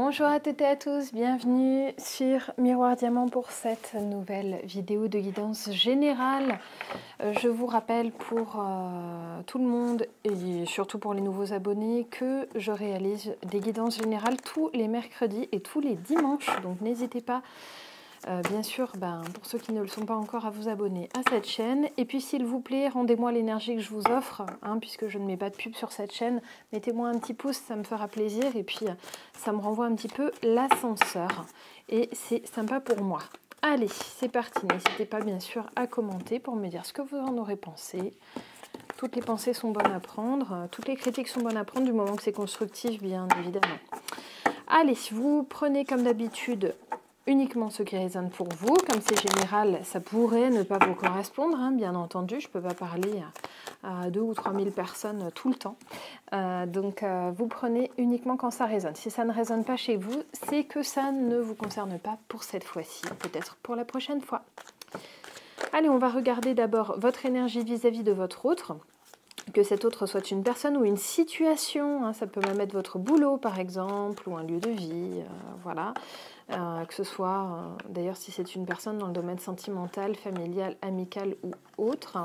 Bonjour à toutes et à tous, bienvenue sur Miroir Diamant pour cette nouvelle vidéo de guidance générale. Je vous rappelle pour tout le monde et surtout pour les nouveaux abonnés que je réalise des guidances générales tous les mercredis et tous les dimanches. Donc n'hésitez pas, bien sûr, pour ceux qui ne le sont pas encore, à vous abonner à cette chaîne. Et puis s'il vous plaît, rendez-moi l'énergie que je vous offre, puisque je ne mets pas de pub sur cette chaîne. Mettez-moi un petit pouce, ça me fera plaisir. Et puis ça me renvoie un petit peu l'ascenseur. Et c'est sympa pour moi. Allez, c'est parti. N'hésitez pas bien sûr à commenter pour me dire ce que vous en aurez pensé. Toutes les pensées sont bonnes à prendre. Toutes les critiques sont bonnes à prendre du moment que c'est constructif, bien évidemment. Allez, vous prenez comme d'habitude uniquement ce qui résonne pour vous. Comme c'est général, ça pourrait ne pas vous correspondre, bien entendu. Je ne peux pas parler à 2 ou 3 000 personnes tout le temps. Donc, vous prenez uniquement quand ça résonne. Si ça ne résonne pas chez vous, c'est que ça ne vous concerne pas pour cette fois-ci. Peut-être pour la prochaine fois. Allez, on va regarder d'abord votre énergie vis-à-vis de votre autre. Que cet autre soit une personne ou une situation. Ça peut même être votre boulot, par exemple, ou un lieu de vie. Voilà. Que ce soit, d'ailleurs, si c'est une personne dans le domaine sentimental, familial, amical ou autre.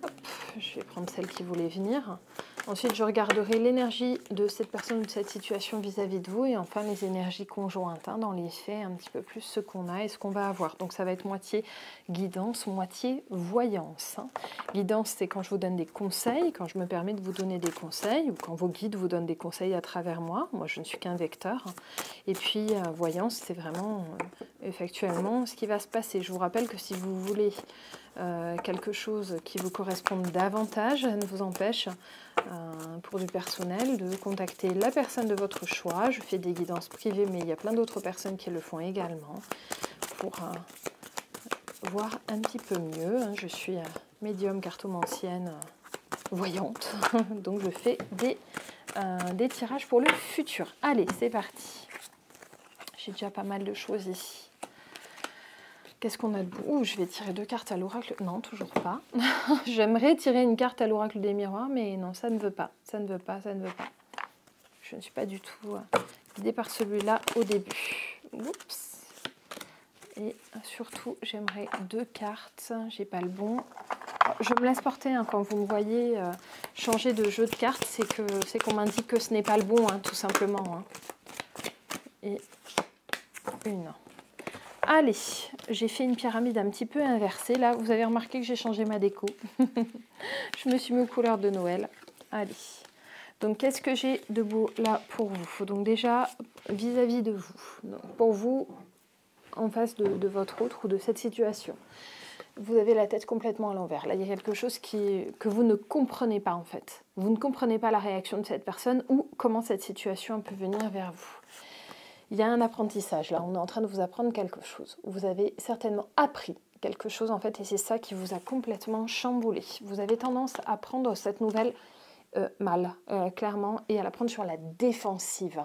Hop, je vais prendre celle qui voulait venir. Ensuite, je regarderai l'énergie de cette personne ou de cette situation vis-à-vis de vous. Et enfin, les énergies conjointes, dans les faits, un petit peu plus ce qu'on a et ce qu'on va avoir. Donc, ça va être moitié guidance, moitié voyance. Guidance, c'est quand je vous donne des conseils, quand je me permets de vous donner des conseils, ou quand vos guides vous donnent des conseils à travers moi. Moi, je ne suis qu'un vecteur. Et puis, voyance, c'est vraiment, effectuellement, ce qui va se passer. Je vous rappelle que si vous voulez quelque chose qui vous corresponde davantage, ça ne vous empêche, pour du personnel, de contacter la personne de votre choix. Je fais des guidances privées, mais il y a plein d'autres personnes qui le font également pour voir un petit peu mieux. Je suis médium cartomancienne voyante, donc je fais des tirages pour le futur. Allez, c'est parti. J'ai déjà pas mal de choses ici. Qu'est-ce qu'on a de beau? Je vais tirer 2 cartes à l'oracle. Non, toujours pas. J'aimerais tirer une carte à l'oracle des miroirs, mais non, ça ne veut pas. Ça ne veut pas, ça ne veut pas. Je ne suis pas du tout guidée par celui-là au début. Oups. Et surtout, j'aimerais 2 cartes. J'ai pas le bon. Je me laisse porter quand vous me voyez changer de jeu de cartes. C'est qu'on m'indique que ce n'est pas le bon, tout simplement. Et une. Allez, j'ai fait une pyramide un petit peu inversée. Là, vous avez remarqué que j'ai changé ma déco. Je me suis mis aux couleurs de Noël. Allez. Donc, qu'est-ce que j'ai de beau là pour vous? Donc, déjà, vis-à-vis de vous. Donc, pour vous, en face de votre autre ou de cette situation. Vous avez la tête complètement à l'envers. Là, il y a quelque chose que vous ne comprenez pas, en fait. Vous ne comprenez pas la réaction de cette personne ou comment cette situation peut venir vers vous. Il y a un apprentissage, là, on est en train de vous apprendre quelque chose. Vous avez certainement appris quelque chose, en fait, et c'est ça qui vous a complètement chamboulé. Vous avez tendance à prendre cette nouvelle mal, clairement, et à la prendre sur la défensive,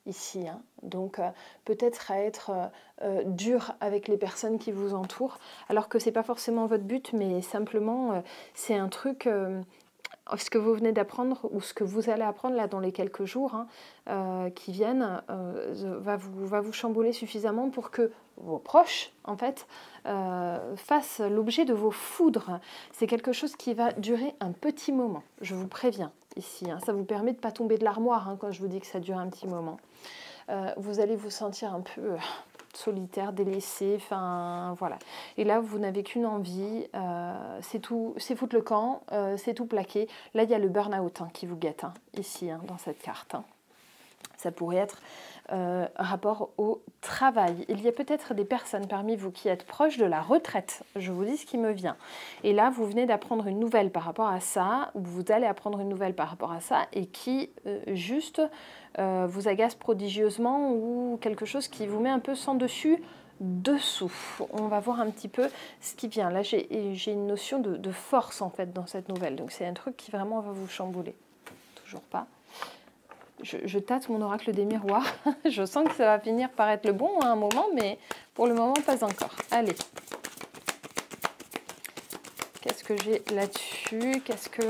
ici. Donc, peut-être à être dur avec les personnes qui vous entourent, alors que ce n'est pas forcément votre but, mais simplement, c'est un truc... ce que vous venez d'apprendre ou ce que vous allez apprendre là dans les quelques jours qui viennent va vous chambouler suffisamment pour que vos proches en fait fassent l'objet de vos foudres. C'est quelque chose qui va durer un petit moment, je vous préviens ici. Ça vous permet de ne pas tomber de l'armoire quand je vous dis que ça dure un petit moment. Vous allez vous sentir un peu... solitaire, délaissé, enfin voilà. Et là, vous n'avez qu'une envie, c'est tout, c'est foutre le camp, c'est tout plaquer. Là, il y a le burn-out qui vous guette, ici, dans cette carte. Ça pourrait être rapport au travail. Il y a peut-être des personnes parmi vous qui êtes proches de la retraite. Je vous dis ce qui me vient. Et là, vous venez d'apprendre une nouvelle par rapport à ça, ou vous allez apprendre une nouvelle par rapport à ça, et qui juste vous agace prodigieusement, ou quelque chose qui vous met un peu sans dessus dessous. On va voir un petit peu ce qui vient. Là, j'ai une notion de force en fait dans cette nouvelle. Donc c'est un truc qui vraiment va vous chambouler. Toujours pas. Je tâte mon oracle des miroirs. Je sens que ça va finir par être le bon à un moment, mais pour le moment, pas encore. Allez. Qu'est-ce que j'ai là-dessus? Qu'est-ce que,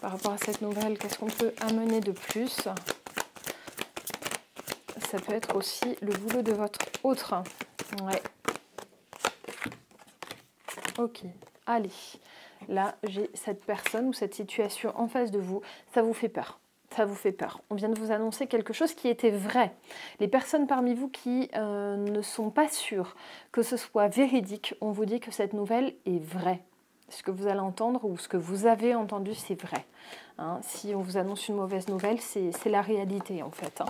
par rapport à cette nouvelle, qu'est-ce qu'on peut amener de plus? ça peut être aussi le boulot de votre autre. Ouais. Ok, allez. Là, j'ai cette personne ou cette situation en face de vous. Ça vous fait peur. Ça vous fait peur. On vient de vous annoncer quelque chose qui était vrai. Les personnes parmi vous qui ne sont pas sûres que ce soit véridique, on vous dit que cette nouvelle est vraie. Ce que vous allez entendre ou ce que vous avez entendu, c'est vrai. Hein, si on vous annonce une mauvaise nouvelle, c'est la réalité en fait. Hein.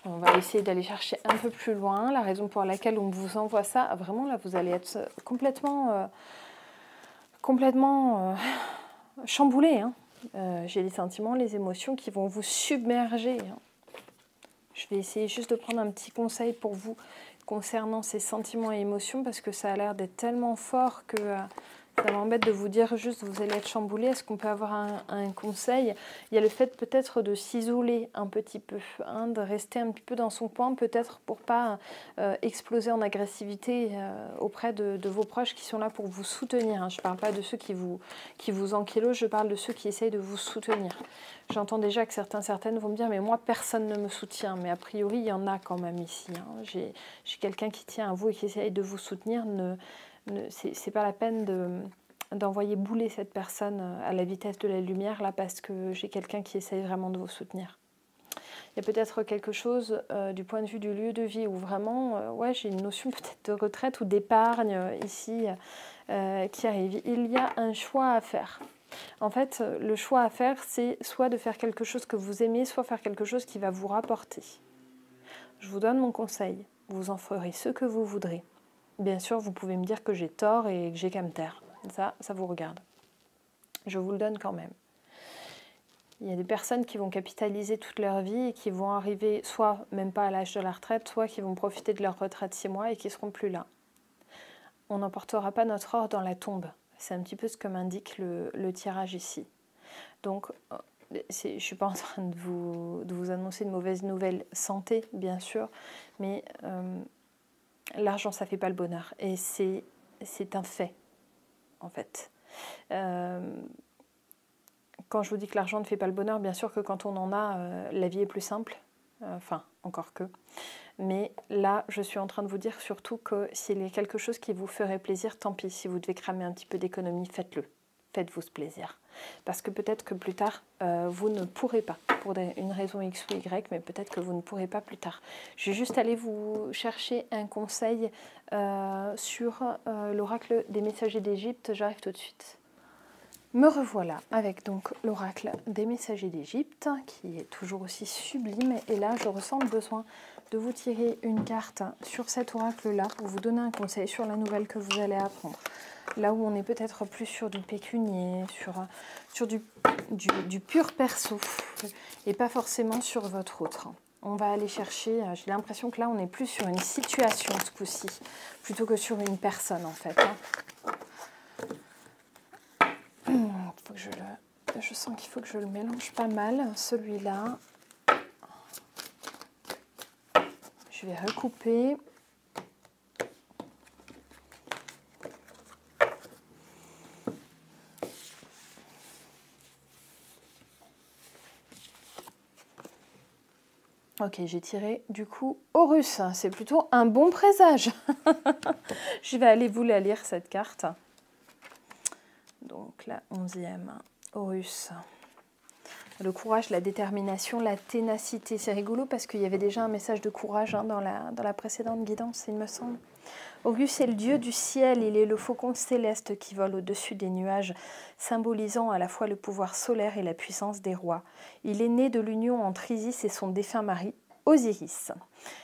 On va essayer d'aller chercher un peu plus loin. La raison pour laquelle on vous envoie ça, vraiment là, vous allez être complètement chamboulé. Hein. J'ai les sentiments, les émotions qui vont vous submerger. Hein. Je vais essayer juste de prendre un petit conseil pour vous concernant ces sentiments et émotions parce que ça a l'air d'être tellement fort que ça m'embête de vous dire juste vous allez être chamboulé. Est-ce qu'on peut avoir un conseil? Il y a le fait peut-être de s'isoler un petit peu, hein, de rester un petit peu dans son coin peut-être pour pas exploser en agressivité auprès de vos proches qui sont là pour vous soutenir. Hein. Je ne parle pas de ceux qui vous ankylosent, je parle de ceux qui essayent de vous soutenir. J'entends déjà que certaines vont me dire mais moi personne ne me soutient, mais a priori il y en a quand même ici. Hein. J'ai quelqu'un qui tient à vous et qui essaye de vous soutenir. C'est pas la peine d'envoyer bouler cette personne à la vitesse de la lumière là parce que j'ai quelqu'un qui essaye vraiment de vous soutenir. Il y a peut-être quelque chose du point de vue du lieu de vie où vraiment, ouais, j'ai une notion peut-être de retraite ou d'épargne ici qui arrive. Il y a un choix à faire. En fait, le choix à faire, c'est soit de faire quelque chose que vous aimez, soit faire quelque chose qui va vous rapporter. Je vous donne mon conseil. Vous en ferez ce que vous voudrez. Bien sûr, vous pouvez me dire que j'ai tort et que j'ai qu'à me taire. Ça vous regarde. Je vous le donne quand même. Il y a des personnes qui vont capitaliser toute leur vie et qui vont arriver soit même pas à l'âge de la retraite, soit qui vont profiter de leur retraite 6 mois et qui ne seront plus là. On n'emportera pas notre or dans la tombe. C'est un petit peu ce que m'indique le tirage ici. Donc, je ne suis pas en train de vous annoncer une mauvaise nouvelle santé, bien sûr, mais l'argent, ça ne fait pas le bonheur. Et c'est un fait, en fait. Quand je vous dis que l'argent ne fait pas le bonheur, bien sûr que quand on en a, la vie est plus simple. Enfin, encore que. Mais là, je suis en train de vous dire surtout que s'il y a quelque chose qui vous ferait plaisir, tant pis. Si vous devez cramer un petit peu d'économie, faites-le. Faites-vous ce plaisir. Parce que peut-être que plus tard, vous ne pourrez pas, pour une raison X ou Y, mais peut-être que vous ne pourrez pas plus tard. Je vais juste aller vous chercher un conseil sur l'oracle des messagers d'Égypte. J'arrive tout de suite. Me revoilà avec donc l'oracle des messagers d'Égypte, qui est toujours aussi sublime. Et là, je ressens le besoin de vous tirer une carte sur cet oracle-là pour vous donner un conseil sur la nouvelle que vous allez apprendre. Là où on est peut-être plus sur du pécunier, sur du pur perso, et pas forcément sur votre autre. On va aller chercher, j'ai l'impression que là, on est plus sur une situation ce coup-ci, plutôt que sur une personne en fait. Faut que je sens qu'il faut que je le mélange pas mal, celui-là. Je vais recouper. Ok, j'ai tiré du coup Horus. C'est plutôt un bon présage. Je vais aller vous la lire cette carte. Donc la 11e, Horus. Le courage, la détermination, la ténacité. C'est rigolo parce qu'il y avait déjà un message de courage dans la précédente guidance, il me semble. Horus est le dieu du ciel, il est le faucon céleste qui vole au-dessus des nuages, symbolisant à la fois le pouvoir solaire et la puissance des rois. Il est né de l'union entre Isis et son défunt mari, Osiris.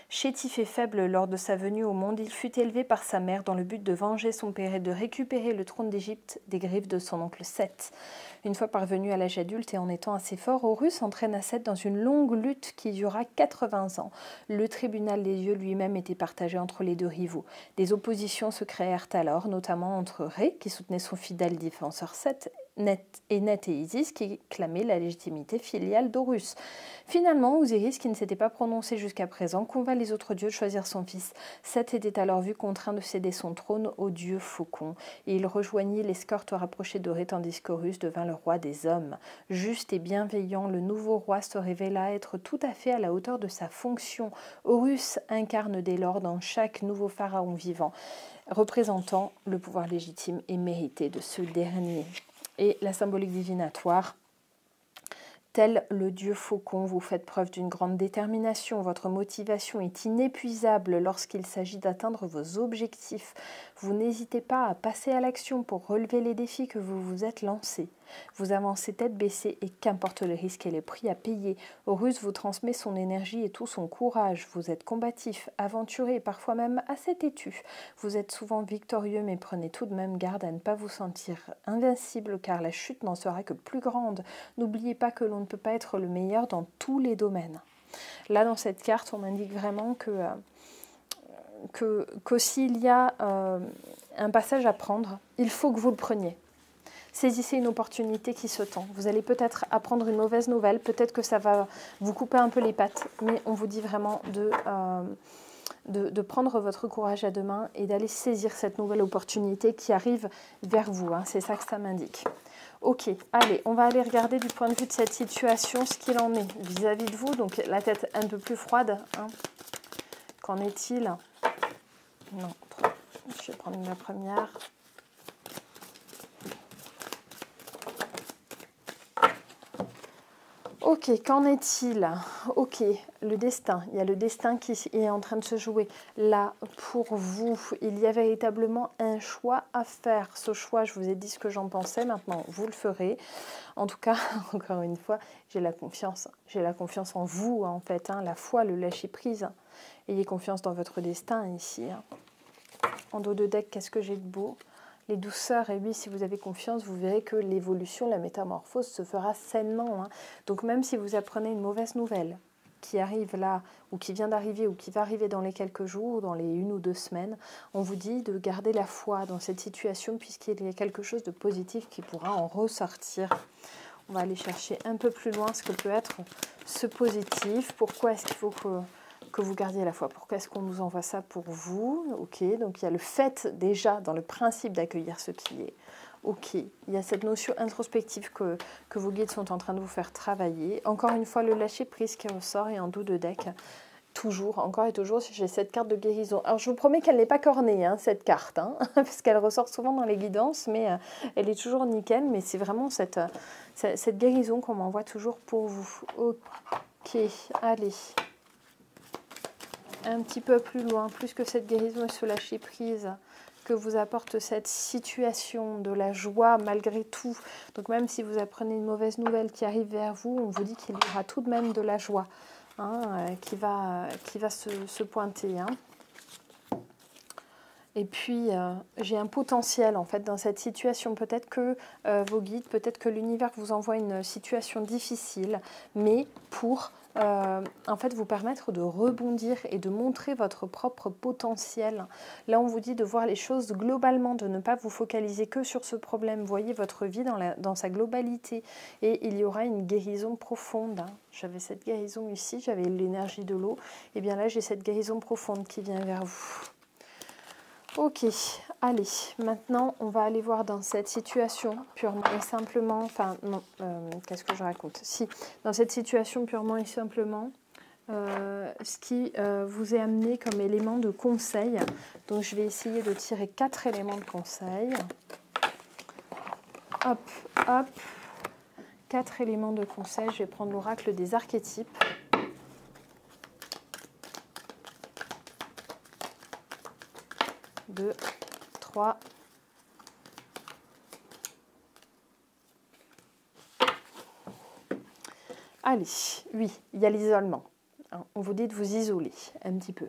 Chétif et faible lors de sa venue au monde, il fut élevé par sa mère dans le but de venger son père et de récupérer le trône d'Égypte des griffes de son oncle Seth. Une fois parvenu à l'âge adulte et en étant assez fort, Horus entraîna Seth dans une longue lutte qui dura 80 ans. Le tribunal des dieux lui-même était partagé entre les deux rivaux. Des oppositions se créèrent alors, notamment entre Ré, qui soutenait son fidèle défenseur Seth, Net et Isis qui clamaient la légitimité filiale d'Horus. Finalement, Osiris, qui ne s'était pas prononcé jusqu'à présent, convainc les autres dieux de choisir son fils. Seth était alors vu contraint de céder son trône au dieu Faucon, et il rejoignit l'escorte rapprochée d'Horus tandis qu'Horus devint le roi des hommes. Juste et bienveillant, le nouveau roi se révéla être tout à fait à la hauteur de sa fonction. Horus incarne dès lors dans chaque nouveau pharaon vivant, représentant le pouvoir légitime et mérité de ce dernier. Et la symbolique divinatoire, tel le dieu faucon, vous faites preuve d'une grande détermination. Votre motivation est inépuisable lorsqu'il s'agit d'atteindre vos objectifs. Vous n'hésitez pas à passer à l'action pour relever les défis que vous vous êtes lancés. Vous avancez tête baissée et qu'importe le risque et le prix à payer. Horus vous transmet son énergie et tout son courage. Vous êtes combatif, aventuré, parfois même assez têtu. Vous êtes souvent victorieux, mais prenez tout de même garde à ne pas vous sentir invincible, car la chute n'en sera que plus grande. N'oubliez pas que l'on ne peut pas être le meilleur dans tous les domaines. Là, dans cette carte, on m'indique vraiment que s'il y a un passage à prendre, il faut que vous le preniez. Saisissez une opportunité qui se tend. Vous allez peut-être apprendre une mauvaise nouvelle, peut-être que ça va vous couper un peu les pattes, mais on vous dit vraiment de prendre votre courage à deux mains et d'aller saisir cette nouvelle opportunité qui arrive vers vous. Hein. C'est ça que ça m'indique. Ok, allez, on va aller regarder du point de vue de cette situation ce qu'il en est vis-à-vis de vous. Donc la tête un peu plus froide. Hein. Qu'en est-il? Non, je vais prendre la première. Ok, qu'en est-il? Ok, le destin. Il y a le destin qui est en train de se jouer. Là, pour vous, il y a véritablement un choix à faire. Ce choix, je vous ai dit ce que j'en pensais. Maintenant, vous le ferez. En tout cas, encore une fois, j'ai la confiance. J'ai la confiance en vous, en fait. Hein, la foi, le lâcher-prise. Ayez confiance dans votre destin ici. Hein. En dos de deck, qu'est-ce que j'ai de beau? Les douceurs, et oui, si vous avez confiance, vous verrez que l'évolution, la métamorphose se fera sainement. Hein. Donc même si vous apprenez une mauvaise nouvelle qui arrive là, ou qui vient d'arriver, ou qui va arriver dans les quelques jours, dans les 1 ou 2 semaines, on vous dit de garder la foi dans cette situation, puisqu'il y a quelque chose de positif qui pourra en ressortir. On va aller chercher un peu plus loin ce que peut être ce positif. Pourquoi est-ce qu'il faut que vous gardiez la foi? Pourquoi est-ce qu'on nous envoie ça pour vous? Ok, donc il y a le fait déjà dans le principe d'accueillir ce qui est. Ok, il y a cette notion introspective que vos guides sont en train de vous faire travailler. Encore une fois, le lâcher-prise qui ressort et en dos de deck, toujours, encore et toujours, j'ai cette carte de guérison. Alors je vous promets qu'elle n'est pas cornée, hein, cette carte, hein, parce qu'elle ressort souvent dans les guidances, mais elle est toujours nickel, mais c'est vraiment cette guérison qu'on m'envoie toujours pour vous. Ok, allez. Un petit peu plus loin, plus que cette guérison et ce lâcher prise que vous apporte cette situation de la joie malgré tout. Donc même si vous apprenez une mauvaise nouvelle qui arrive vers vous, on vous dit qu'il y aura tout de même de la joie hein, qui va se pointer. Hein. Et puis, j'ai un potentiel en fait dans cette situation. Peut-être que vos guides, peut-être que l'univers vous envoie une situation difficile, mais pour en fait vous permettre de rebondir et de montrer votre propre potentiel. Là, on vous dit de voir les choses globalement, de ne pas vous focaliser que sur ce problème. Voyez votre vie dans sa globalité et il y aura une guérison profonde. Hein. J'avais cette guérison ici, j'avais l'énergie de l'eau. Et bien là, j'ai cette guérison profonde qui vient vers vous. Ok, allez, maintenant on va aller voir dans cette situation purement et simplement, enfin non, qu'est-ce que je raconte? Si, dans cette situation purement et simplement, ce qui vous est amené comme élément de conseil, donc je vais essayer de tirer 4 éléments de conseil. Hop, hop, 4 éléments de conseil, je vais prendre l'oracle des archétypes. 2, 3. Allez, oui, il y a l'isolement. On vous dit de vous isoler un petit peu,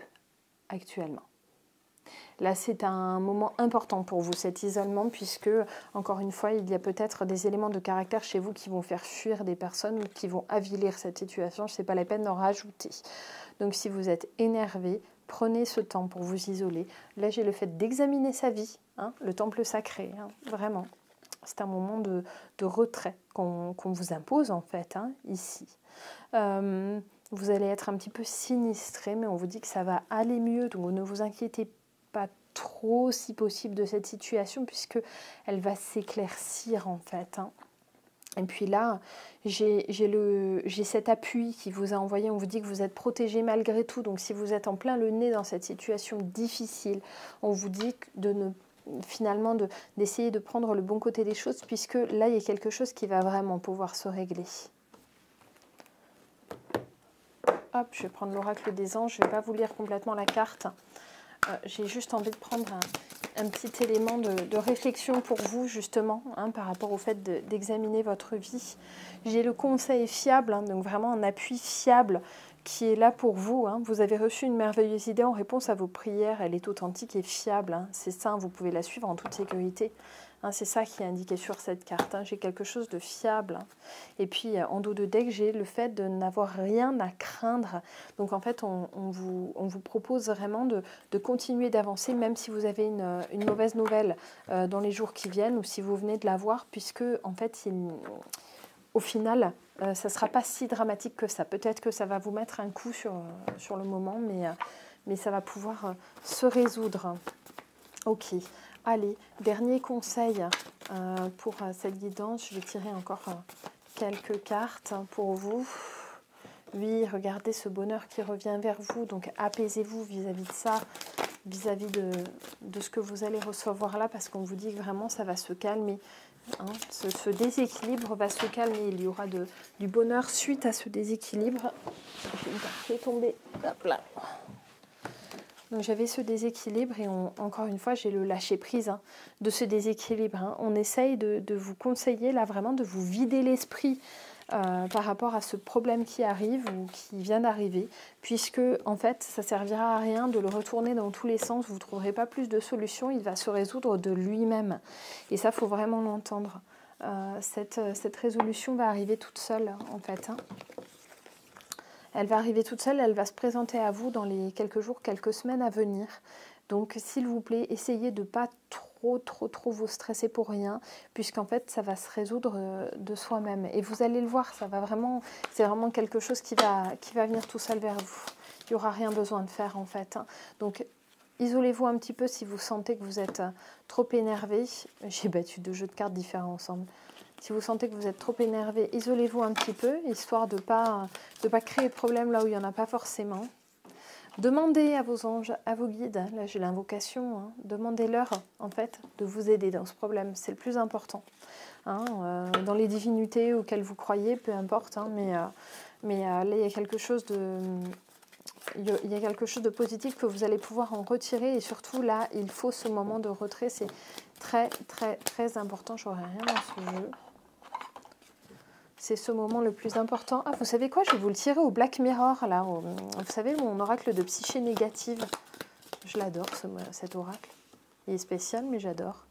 actuellement. Là, c'est un moment important pour vous, cet isolement, puisque, encore une fois, il y a peut-être des éléments de caractère chez vous qui vont faire fuir des personnes ou qui vont avilir cette situation. Ce n'est pas la peine d'en rajouter. Donc, si vous êtes énervé, prenez ce temps pour vous isoler. Là, j'ai le fait d'examiner sa vie, hein, le temple sacré, hein, vraiment. C'est un moment de retrait qu'on vous impose en fait, hein, ici. Vous allez être un petit peu sinistré, mais on vous dit que ça va aller mieux, donc ne vous inquiétez pas trop, si possible, de cette situation, puisque elle va s'éclaircir en fait, hein. Et puis là, j'ai cet appui qui vous a envoyé, on vous dit que vous êtes protégé malgré tout, donc si vous êtes en plein le nez dans cette situation difficile, on vous dit finalement d'essayer de prendre le bon côté des choses, puisque là, il y a quelque chose qui va vraiment pouvoir se régler. Hop, je vais prendre l'oracle des anges, je ne vais pas vous lire complètement la carte. J'ai juste envie de prendre un petit élément de réflexion pour vous, justement, hein, par rapport au fait d'examiner votre vie. J'ai le conseil fiable, hein, donc vraiment un appui fiable qui est là pour vous, hein. Vous avez reçu une merveilleuse idée en réponse à vos prières, elle est authentique et fiable, hein. C'est ça, vous pouvez la suivre en toute sécurité. Hein, c'est ça qui est indiqué sur cette carte, hein. J'ai quelque chose de fiable. Hein. Et puis en dos de deck, j'ai le fait de n'avoir rien à craindre. Donc en fait, on vous propose vraiment de continuer d'avancer, même si vous avez une mauvaise nouvelle dans les jours qui viennent, ou si vous venez de la voir, puisque en fait, au final, ça ne sera pas si dramatique que ça. Peut-être que ça va vous mettre un coup sur le moment, mais ça va pouvoir se résoudre. Ok. Allez, dernier conseil pour cette guidance. Je vais tirer encore quelques cartes pour vous. Oui, regardez ce bonheur qui revient vers vous. Donc, apaisez-vous vis-à-vis de ça, vis-à-vis de ce que vous allez recevoir là, parce qu'on vous dit que vraiment, ça va se calmer. Hein. Ce déséquilibre va se calmer. Il y aura du bonheur suite à ce déséquilibre. J'ai une carte qui est tombée. Hop là. Donc j'avais ce déséquilibre et encore une fois, j'ai le lâcher-prise hein, de ce déséquilibre. Hein. On essaye de vous conseiller là vraiment de vous vider l'esprit par rapport à ce problème qui arrive ou qui vient d'arriver, puisque en fait, ça ne servira à rien de le retourner dans tous les sens. Vous ne trouverez pas plus de solutions, il va se résoudre de lui-même. Et ça, il faut vraiment l'entendre. Cette résolution va arriver toute seule en fait. Hein. Elle va arriver toute seule, elle va se présenter à vous dans les quelques jours, quelques semaines à venir. Donc, s'il vous plaît, essayez de ne pas trop vous stresser pour rien, puisqu'en fait, ça va se résoudre de soi-même. Et vous allez le voir, c'est vraiment quelque chose qui va venir tout seul vers vous. Il n'y aura rien besoin de faire, en fait. Donc, isolez-vous un petit peu si vous sentez que vous êtes trop énervé. J'ai battu 2 jeux de cartes différents ensemble. Si vous sentez que vous êtes trop énervé, isolez-vous un petit peu, histoire de ne pas créer de problème là où il n'y en a pas forcément. Demandez à vos anges, à vos guides, là j'ai l'invocation, hein, demandez-leur en fait de vous aider dans ce problème, c'est le plus important. Hein, dans les divinités auxquelles vous croyez, peu importe, hein, mais là il y a quelque chose de positif que vous allez pouvoir en retirer, et surtout là il faut ce moment de retrait, c'est très important. J'aurais rien dans ce jeu. C'est ce moment le plus important. Ah, vous savez quoi? Je vais vous le tirer au Black Mirror, là. Vous savez, mon oracle de psyché négative. Je l'adore, cet oracle. Il est spécial, mais j'adore.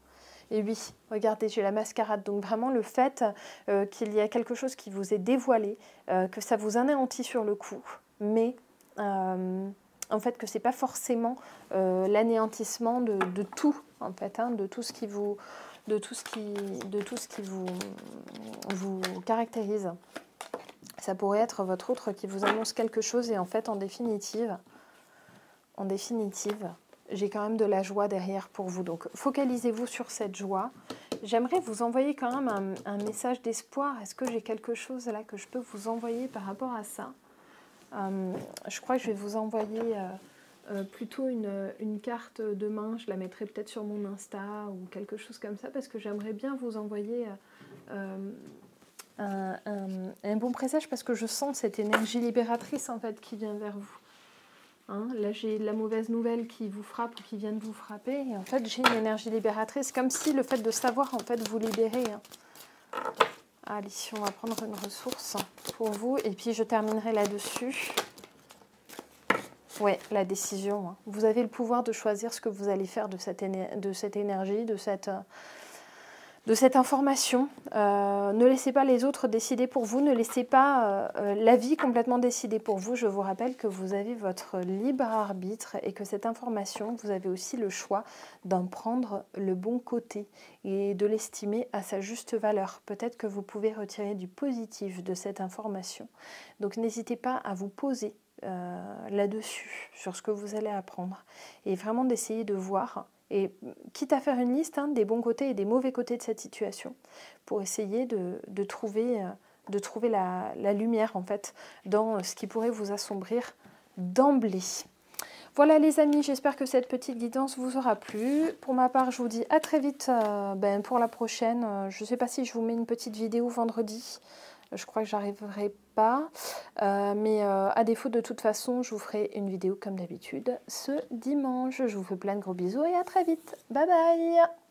Et oui, regardez, j'ai la mascarade. Donc vraiment, le fait qu'il y a quelque chose qui vous est dévoilé, que ça vous anéantit sur le coup, mais en fait, que ce n'est pas forcément l'anéantissement de tout, en fait, hein, de tout ce qui vous vous caractérise. Ça pourrait être votre autre qui vous annonce quelque chose, et en fait, en définitive, j'ai quand même de la joie derrière pour vous. Donc, focalisez-vous sur cette joie. J'aimerais vous envoyer quand même un message d'espoir. Est-ce que j'ai quelque chose là que je peux vous envoyer par rapport à ça? Je crois que je vais vous envoyer plutôt une carte de main. Je la mettrai peut-être sur mon Insta ou quelque chose comme ça, parce que j'aimerais bien vous envoyer un bon présage, parce que je sens cette énergie libératrice en fait qui vient vers vous. Hein, là j'ai la mauvaise nouvelle qui vous frappe ou qui vient de vous frapper, et en fait j'ai une énergie libératrice, comme si le fait de savoir en fait vous libérer. Hein. Allez, on va prendre une ressource pour vous, et puis je terminerai là-dessus. Ouais, la décision. Hein. Vous avez le pouvoir de choisir ce que vous allez faire de cette énergie, de de cette information. Ne laissez pas les autres décider pour vous, ne laissez pas la vie complètement décider pour vous. Je vous rappelle que vous avez votre libre arbitre et que cette information, vous avez aussi le choix d'en prendre le bon côté et de l'estimer à sa juste valeur. Peut-être que vous pouvez retirer du positif de cette information. Donc n'hésitez pas à vous poser là-dessus, sur ce que vous allez apprendre, et vraiment d'essayer de voir, et quitte à faire une liste des bons côtés et des mauvais côtés de cette situation, pour essayer de trouver la lumière en fait dans ce qui pourrait vous assombrir d'emblée. Voilà les amis, j'espère que cette petite guidance vous aura plu. Pour ma part, je vous dis à très vite pour la prochaine. Je ne sais pas si je vous mets une petite vidéo vendredi. Je crois que j'arriverai pas. Mais à défaut, de toute façon, je vous ferai une vidéo comme d'habitude ce dimanche. Je vous fais plein de gros bisous et à très vite. Bye bye!